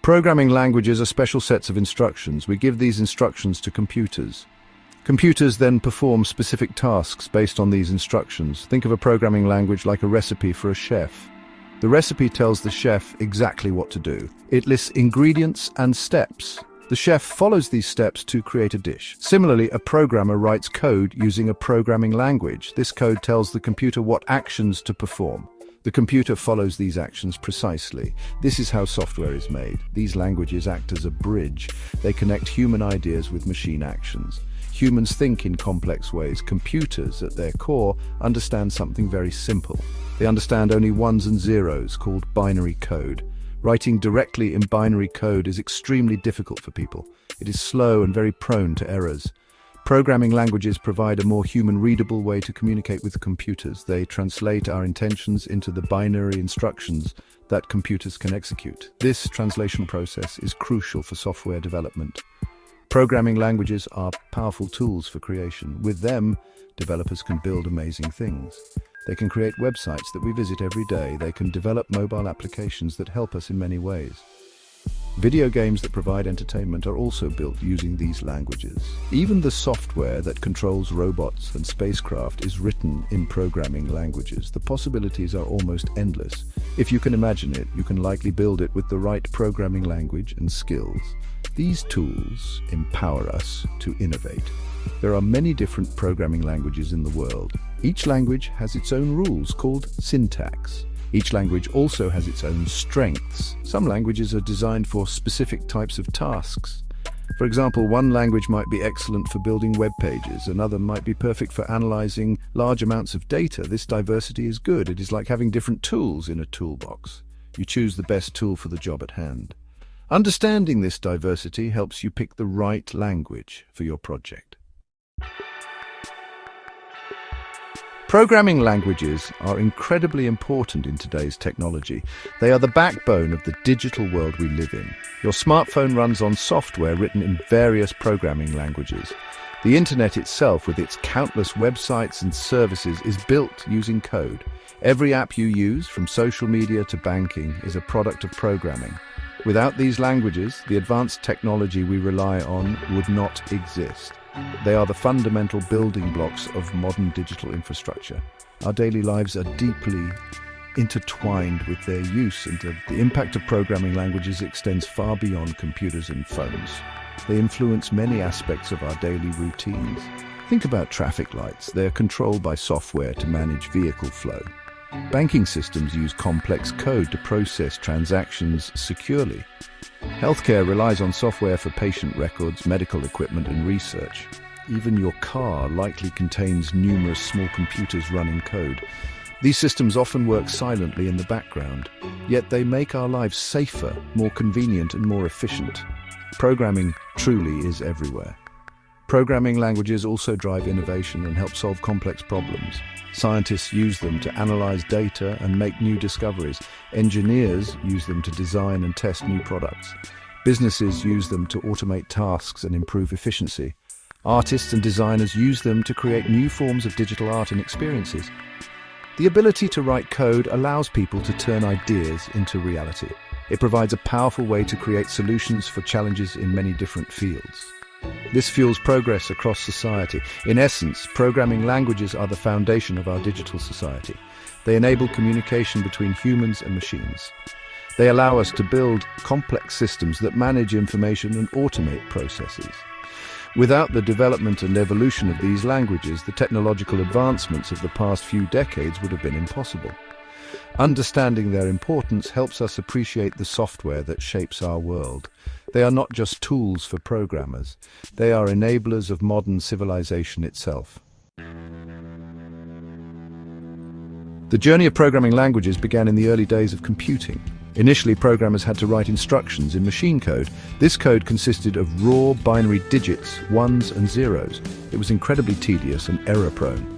Programming languages are special sets of instructions. We give these instructions to computers. Computers then perform specific tasks based on these instructions. Think of a programming language like a recipe for a chef. The recipe tells the chef exactly what to do. It lists ingredients and steps. The chef follows these steps to create a dish. Similarly, a programmer writes code using a programming language. This code tells the computer what actions to perform. The computer follows these actions precisely. This is how software is made. These languages act as a bridge. They connect human ideas with machine actions. Humans think in complex ways. Computers, at their core, understand something very simple. They understand only ones and zeros, called binary code. Writing directly in binary code is extremely difficult for people. It is slow and very prone to errors. Programming languages provide a more human-readable way to communicate with computers. They translate our intentions into the binary instructions that computers can execute. This translation process is crucial for software development. Programming languages are powerful tools for creation. With them, developers can build amazing things. They can create websites that we visit every day. They can develop mobile applications that help us in many ways. Video games that provide entertainment are also built using these languages. Even the software that controls robots and spacecraft is written in programming languages. The possibilities are almost endless. If you can imagine it, you can likely build it with the right programming language and skills. These tools empower us to innovate. There are many different programming languages in the world. Each language has its own rules called syntax. Each language also has its own strengths. Some languages are designed for specific types of tasks. For example, one language might be excellent for building web pages, another might be perfect for analyzing large amounts of data. This diversity is good. It is like having different tools in a toolbox. You choose the best tool for the job at hand. Understanding this diversity helps you pick the right language for your project. Programming languages are incredibly important in today's technology. They are the backbone of the digital world we live in. Your smartphone runs on software written in various programming languages. The internet itself, with its countless websites and services, is built using code. Every app you use, from social media to banking, is a product of programming. Without these languages, the advanced technology we rely on would not exist. They are the fundamental building blocks of modern digital infrastructure. Our daily lives are deeply intertwined with their use, and the impact of programming languages extends far beyond computers and phones. They influence many aspects of our daily routines. Think about traffic lights. They are controlled by software to manage vehicle flow. Banking systems use complex code to process transactions securely. Healthcare relies on software for patient records, medical equipment, and research. Even your car likely contains numerous small computers running code. These systems often work silently in the background, yet they make our lives safer, more convenient, and more efficient. Programming truly is everywhere. Programming languages also drive innovation and help solve complex problems. Scientists use them to analyze data and make new discoveries. Engineers use them to design and test new products. Businesses use them to automate tasks and improve efficiency. Artists and designers use them to create new forms of digital art and experiences. The ability to write code allows people to turn ideas into reality. It provides a powerful way to create solutions for challenges in many different fields. This fuels progress across society. In essence, programming languages are the foundation of our digital society. They enable communication between humans and machines. They allow us to build complex systems that manage information and automate processes. Without the development and evolution of these languages, the technological advancements of the past few decades would have been impossible. Understanding their importance helps us appreciate the software that shapes our world. They are not just tools for programmers. They are enablers of modern civilization itself. The journey of programming languages began in the early days of computing. Initially, programmers had to write instructions in machine code. This code consisted of raw binary digits, ones and zeros. It was incredibly tedious and error-prone.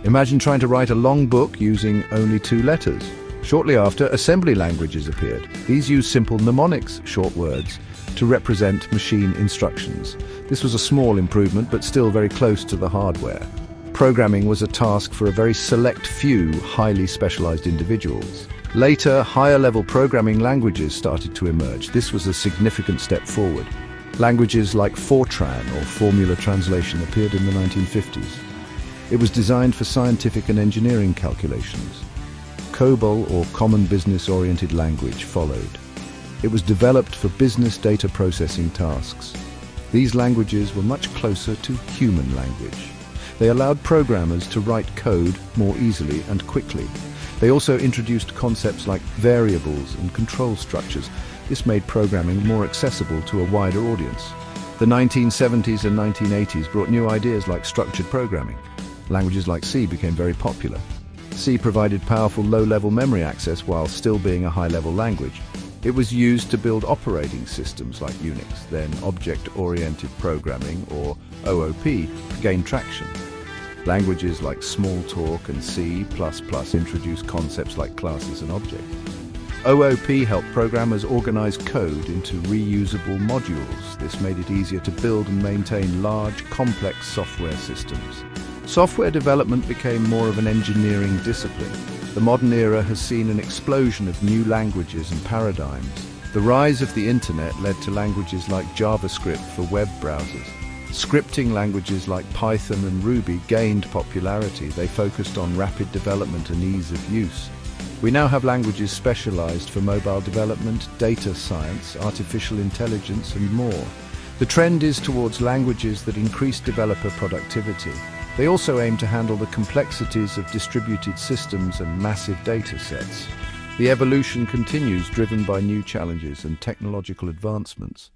Imagine trying to write a long book using only 2 letters. Shortly after, assembly languages appeared. These used simple mnemonics, short words, to represent machine instructions. This was a small improvement, but still very close to the hardware. Programming was a task for a very select few highly specialized individuals. Later, higher-level programming languages started to emerge. This was a significant step forward. Languages like Fortran, or formula translation, appeared in the 1950s. It was designed for scientific and engineering calculations. COBOL, or Common Business-Oriented Language, followed. It was developed for business data processing tasks. These languages were much closer to human language. They allowed programmers to write code more easily and quickly. They also introduced concepts like variables and control structures. This made programming more accessible to a wider audience. The 1970s and 1980s brought new ideas like structured programming. Languages like C became very popular. C provided powerful low-level memory access while still being a high-level language. It was used to build operating systems like Unix. Then object-oriented programming, or OOP, gained traction. Languages like Smalltalk and C++ introduced concepts like classes and objects. OOP helped programmers organize code into reusable modules. This made it easier to build and maintain large, complex software systems. Software development became more of an engineering discipline. The modern era has seen an explosion of new languages and paradigms. The rise of the internet led to languages like JavaScript for web browsers. Scripting languages like Python and Ruby gained popularity. They focused on rapid development and ease of use. We now have languages specialized for mobile development, data science, artificial intelligence, and more. The trend is towards languages that increase developer productivity. They also aim to handle the complexities of distributed systems and massive data sets. The evolution continues, driven by new challenges and technological advancements.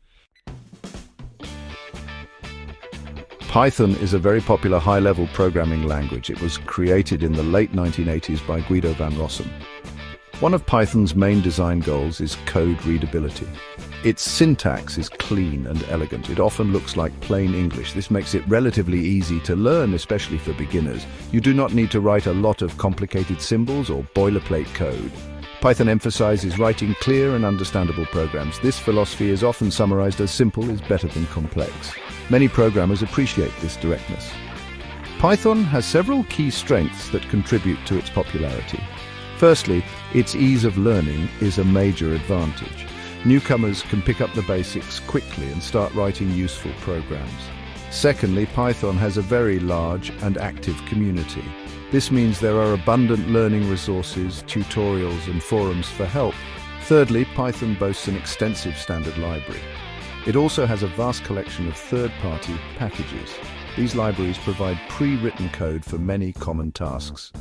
Python is a very popular high-level programming language. It was created in the late 1980s by Guido van Rossum. One of Python's main design goals is code readability. Its syntax is clean and elegant. It often looks like plain English. This makes it relatively easy to learn, especially for beginners. You do not need to write a lot of complicated symbols or boilerplate code. Python emphasizes writing clear and understandable programs. This philosophy is often summarized as simple is better than complex. Many programmers appreciate this directness. Python has several key strengths that contribute to its popularity. Firstly, its ease of learning is a major advantage. Newcomers can pick up the basics quickly and start writing useful programs. Secondly, Python has a very large and active community. This means there are abundant learning resources, tutorials, and forums for help. Thirdly, Python boasts an extensive standard library. It also has a vast collection of third-party packages. These libraries provide pre-written code for many common tasks.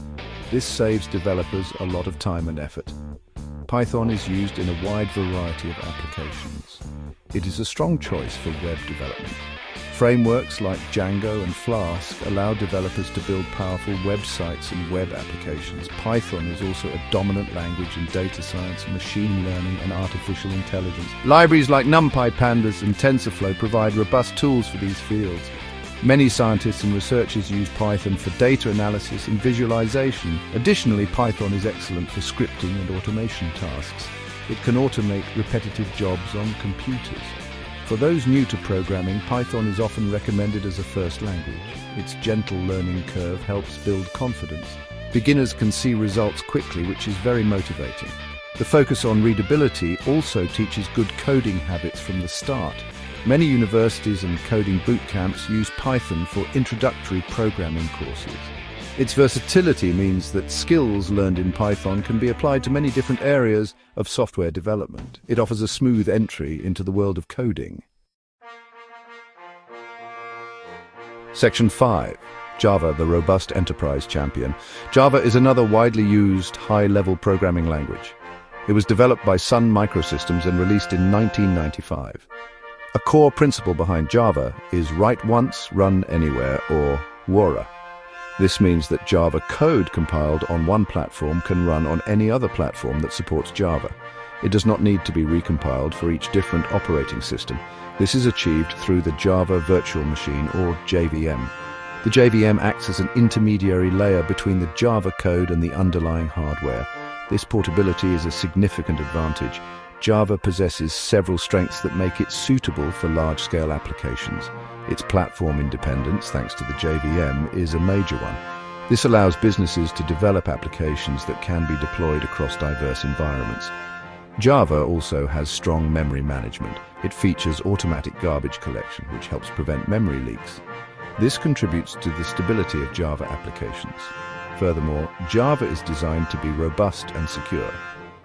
This saves developers a lot of time and effort. Python is used in a wide variety of applications. It is a strong choice for web development. Frameworks like Django and Flask allow developers to build powerful websites and web applications. Python is also a dominant language in data science, machine learning, and artificial intelligence. Libraries like NumPy, Pandas, and TensorFlow provide robust tools for these fields. Many scientists and researchers use Python for data analysis and visualization. Additionally, Python is excellent for scripting and automation tasks. It can automate repetitive jobs on computers. For those new to programming, Python is often recommended as a first language. Its gentle learning curve helps build confidence. Beginners can see results quickly, which is very motivating. The focus on readability also teaches good coding habits from the start. Many universities and coding boot camps use Python for introductory programming courses. Its versatility means that skills learned in Python can be applied to many different areas of software development. It offers a smooth entry into the world of coding. Section 5. Java, the robust enterprise champion. Java is another widely used high-level programming language. It was developed by Sun Microsystems and released in 1995. A core principle behind Java is write once, run anywhere, or WORA. This means that Java code compiled on one platform can run on any other platform that supports Java. It does not need to be recompiled for each different operating system. This is achieved through the Java Virtual Machine, or JVM. The JVM acts as an intermediary layer between the Java code and the underlying hardware. This portability is a significant advantage. Java possesses several strengths that make it suitable for large-scale applications. Its platform independence, thanks to the JVM, is a major one. This allows businesses to develop applications that can be deployed across diverse environments. Java also has strong memory management. It features automatic garbage collection, which helps prevent memory leaks. This contributes to the stability of Java applications. Furthermore, Java is designed to be robust and secure.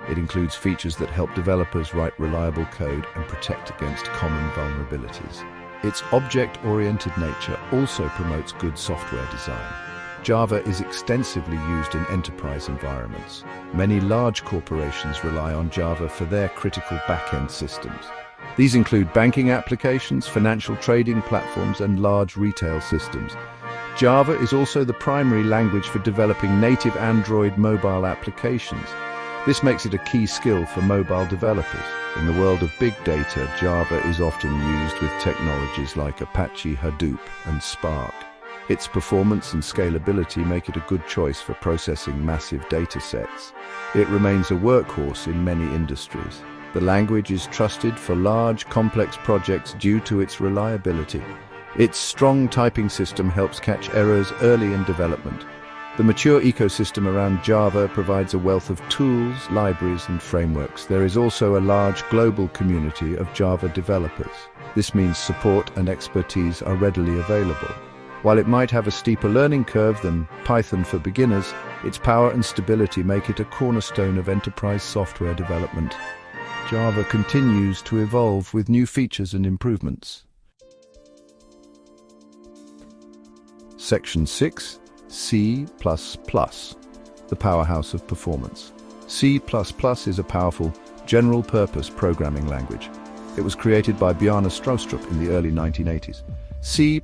It includes features that help developers write reliable code and protect against common vulnerabilities. Its object-oriented nature also promotes good software design. Java is extensively used in enterprise environments. Many large corporations rely on Java for their critical back-end systems. These include banking applications, financial trading platforms, and large retail systems. Java is also the primary language for developing native Android mobile applications. This makes it a key skill for mobile developers. In the world of big data, Java is often used with technologies like Apache Hadoop and Spark. Its performance and scalability make it a good choice for processing massive data sets. It remains a workhorse in many industries. The language is trusted for large, complex projects due to its reliability. Its strong typing system helps catch errors early in development. The mature ecosystem around Java provides a wealth of tools, libraries, and frameworks. There is also a large global community of Java developers. This means support and expertise are readily available. While it might have a steeper learning curve than Python for beginners, its power and stability make it a cornerstone of enterprise software development. Java continues to evolve with new features and improvements. Section 6. C++, the Powerhouse of Performance. C++ is a powerful, general-purpose programming language. It was created by Bjarne Stroustrup in the early 1980s. C++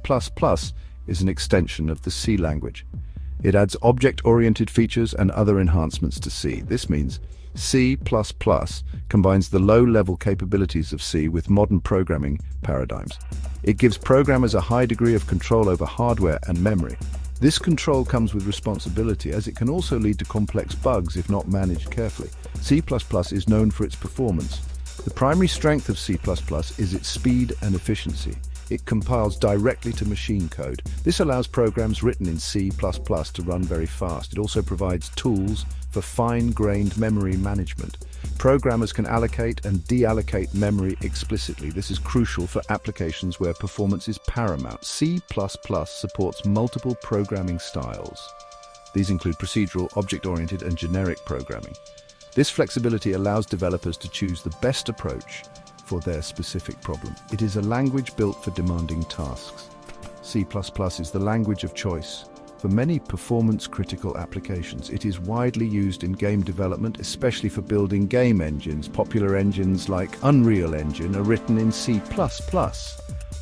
is an extension of the C language. It adds object-oriented features and other enhancements to C. This means C++ combines the low-level capabilities of C with modern programming paradigms. It gives programmers a high degree of control over hardware and memory. This control comes with responsibility, as it can also lead to complex bugs if not managed carefully. C++ is known for its performance. The primary strength of C++ is its speed and efficiency. It compiles directly to machine code. This allows programs written in C++ to run very fast. It also provides tools for fine-grained memory management. Programmers can allocate and deallocate memory explicitly. This is crucial for applications where performance is paramount. C++ supports multiple programming styles. These include procedural, object-oriented, and generic programming. This flexibility allows developers to choose the best approach for their specific problem. It is a language built for demanding tasks. C++ is the language of choice for many performance-critical applications. It is widely used in game development, especially for building game engines. Popular engines like Unreal Engine are written in C++.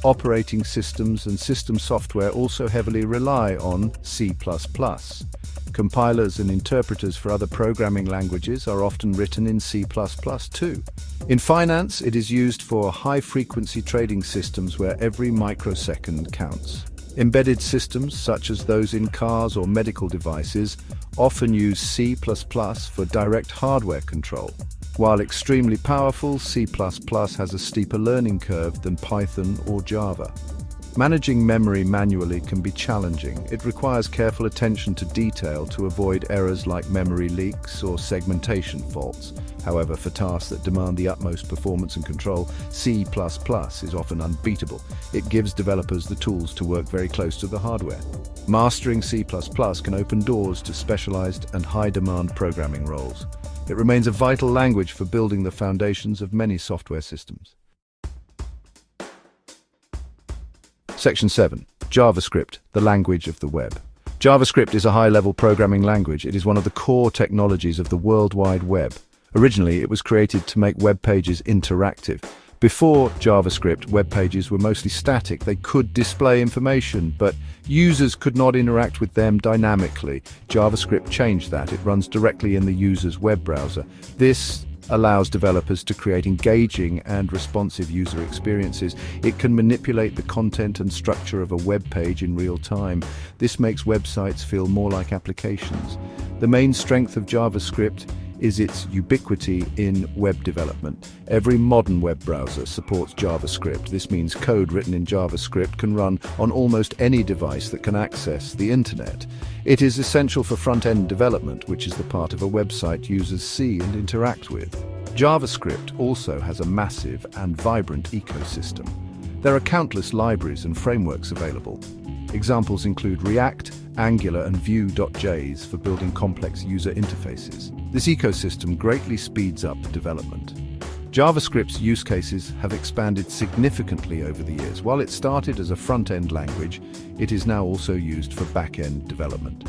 Operating systems and system software also heavily rely on C++. Compilers and interpreters for other programming languages are often written in C++ too. In finance, it is used for high-frequency trading systems where every microsecond counts. Embedded systems, such as those in cars or medical devices, often use C++ for direct hardware control. While extremely powerful, C++ has a steeper learning curve than Python or Java. Managing memory manually can be challenging. It requires careful attention to detail to avoid errors like memory leaks or segmentation faults. However, for tasks that demand the utmost performance and control, C++ is often unbeatable. It gives developers the tools to work very close to the hardware. Mastering C++ can open doors to specialized and high-demand programming roles. It remains a vital language for building the foundations of many software systems. Section 7. JavaScript, the language of the web. JavaScript is a high-level programming language. It is one of the core technologies of the World Wide Web. Originally, it was created to make web pages interactive. Before JavaScript, web pages were mostly static. They could display information, but users could not interact with them dynamically. JavaScript changed that. It runs directly in the user's web browser. This allows developers to create engaging and responsive user experiences. It can manipulate the content and structure of a web page in real time. This makes websites feel more like applications. The main strength of JavaScript is its ubiquity in web development. Every modern web browser supports JavaScript. This means code written in JavaScript can run on almost any device that can access the internet. It is essential for front-end development, which is the part of a website users see and interact with. JavaScript also has a massive and vibrant ecosystem. There are countless libraries and frameworks available. Examples include React, Angular, and Vue.js for building complex user interfaces. This ecosystem greatly speeds up development. JavaScript's use cases have expanded significantly over the years. While it started as a front-end language, it is now also used for back-end development.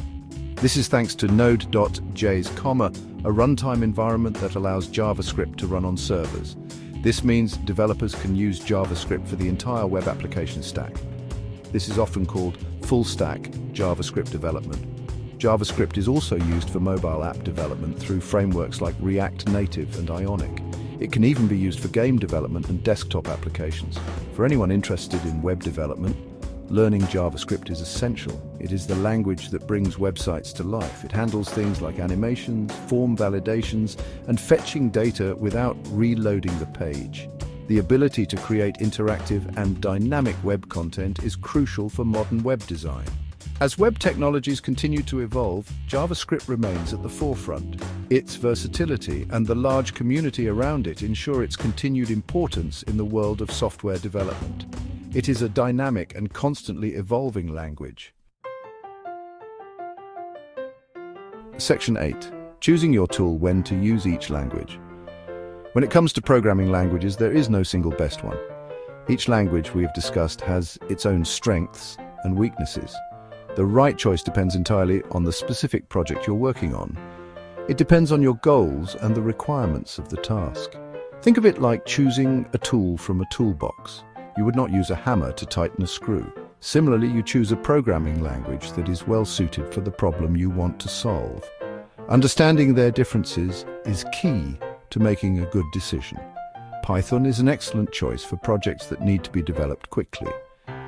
This is thanks to Node.js, a runtime environment that allows JavaScript to run on servers. This means developers can use JavaScript for the entire web application stack. This is often called full-stack JavaScript development. JavaScript is also used for mobile app development through frameworks like React Native and Ionic. It can even be used for game development and desktop applications. For anyone interested in web development, learning JavaScript is essential. It is the language that brings websites to life. It handles things like animations, form validations, and fetching data without reloading the page. The ability to create interactive and dynamic web content is crucial for modern web design. As web technologies continue to evolve, JavaScript remains at the forefront. Its versatility and the large community around it ensure its continued importance in the world of software development. It is a dynamic and constantly evolving language. Section 8. Choosing your tool when to use each language. When it comes to programming languages, there is no single best one. Each language we have discussed has its own strengths and weaknesses. The right choice depends entirely on the specific project you're working on. It depends on your goals and the requirements of the task. Think of it like choosing a tool from a toolbox. You would not use a hammer to tighten a screw. Similarly, you choose a programming language that is well suited for the problem you want to solve. Understanding their differences is key to making a good decision. Python is an excellent choice for projects that need to be developed quickly.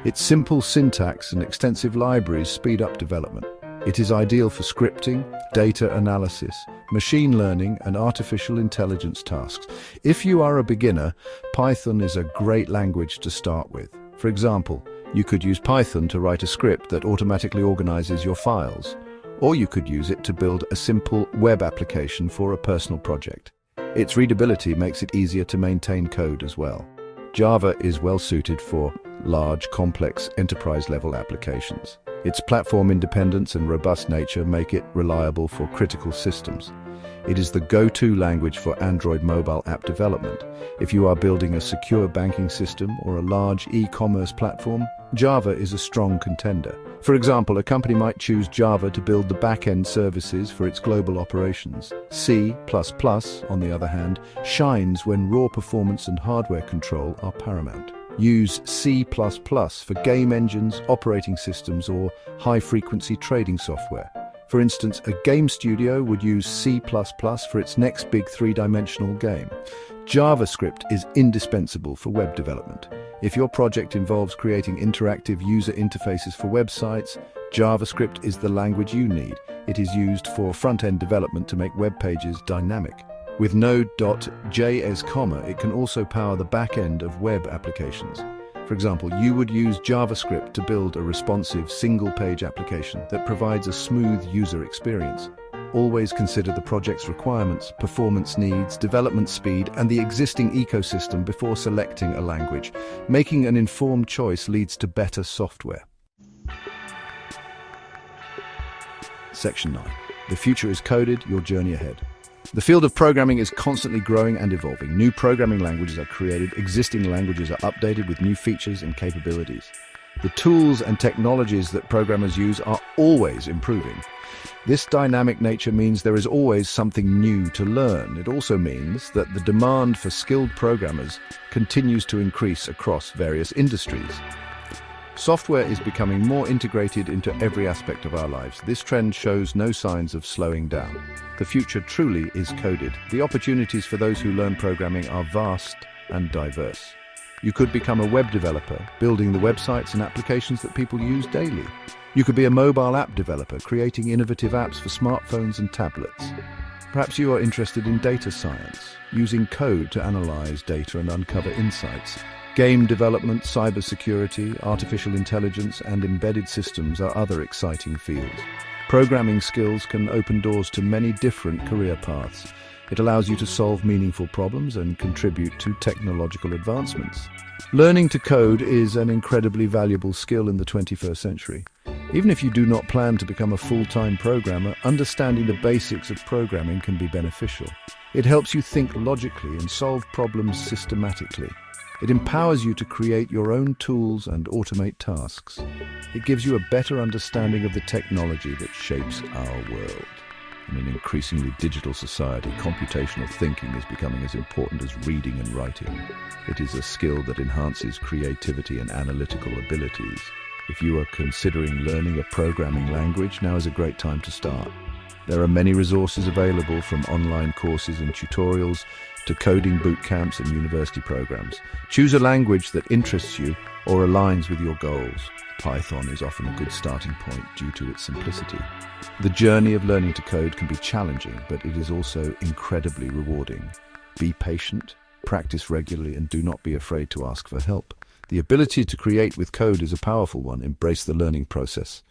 Its simple syntax and extensive libraries speed up development. It is ideal for scripting, data analysis, machine learning, and artificial intelligence tasks. If you are a beginner, Python is a great language to start with. For example, you could use Python to write a script that automatically organizes your files, or you could use it to build a simple web application for a personal project. Its readability makes it easier to maintain code as well. Java is well suited for large, complex, enterprise-level applications. Its platform independence and robust nature make it reliable for critical systems. It is the go-to language for Android mobile app development. If you are building a secure banking system or a large e-commerce platform, Java is a strong contender. For example, a company might choose Java to build the back-end services for its global operations. C++, on the other hand, shines when raw performance and hardware control are paramount. Use C++ for game engines, operating systems, or high-frequency trading software. For instance, a game studio would use C++ for its next big three-dimensional game. JavaScript is indispensable for web development. If your project involves creating interactive user interfaces for websites, JavaScript is the language you need. It is used for front-end development to make web pages dynamic. With Node.js, it can also power the back-end of web applications. For example, you would use JavaScript to build a responsive single-page application that provides a smooth user experience. Always consider the project's requirements, performance needs, development speed, and the existing ecosystem before selecting a language. Making an informed choice leads to better software. Section 9. The future is coded, your journey ahead. The field of programming is constantly growing and evolving. New programming languages are created, existing languages are updated with new features and capabilities. The tools and technologies that programmers use are always improving. This dynamic nature means there is always something new to learn. It also means that the demand for skilled programmers continues to increase across various industries. Software is becoming more integrated into every aspect of our lives. This trend shows no signs of slowing down. The future truly is coded. The opportunities for those who learn programming are vast and diverse. You could become a web developer, building the websites and applications that people use daily. You could be a mobile app developer, creating innovative apps for smartphones and tablets. Perhaps you are interested in data science, using code to analyze data and uncover insights. Game development, cybersecurity, artificial intelligence, and embedded systems are other exciting fields. Programming skills can open doors to many different career paths. It allows you to solve meaningful problems and contribute to technological advancements. Learning to code is an incredibly valuable skill in the 21st century. Even if you do not plan to become a full-time programmer, understanding the basics of programming can be beneficial. It helps you think logically and solve problems systematically. It empowers you to create your own tools and automate tasks. It gives you a better understanding of the technology that shapes our world. In an increasingly digital society, computational thinking is becoming as important as reading and writing. It is a skill that enhances creativity and analytical abilities. If you are considering learning a programming language, now is a great time to start. There are many resources available, from online courses and tutorials to coding boot camps and university programs. Choose a language that interests you or aligns with your goals. Python is often a good starting point due to its simplicity. The journey of learning to code can be challenging, but it is also incredibly rewarding. Be patient, practice regularly, and do not be afraid to ask for help. The ability to create with code is a powerful one. Embrace the learning process.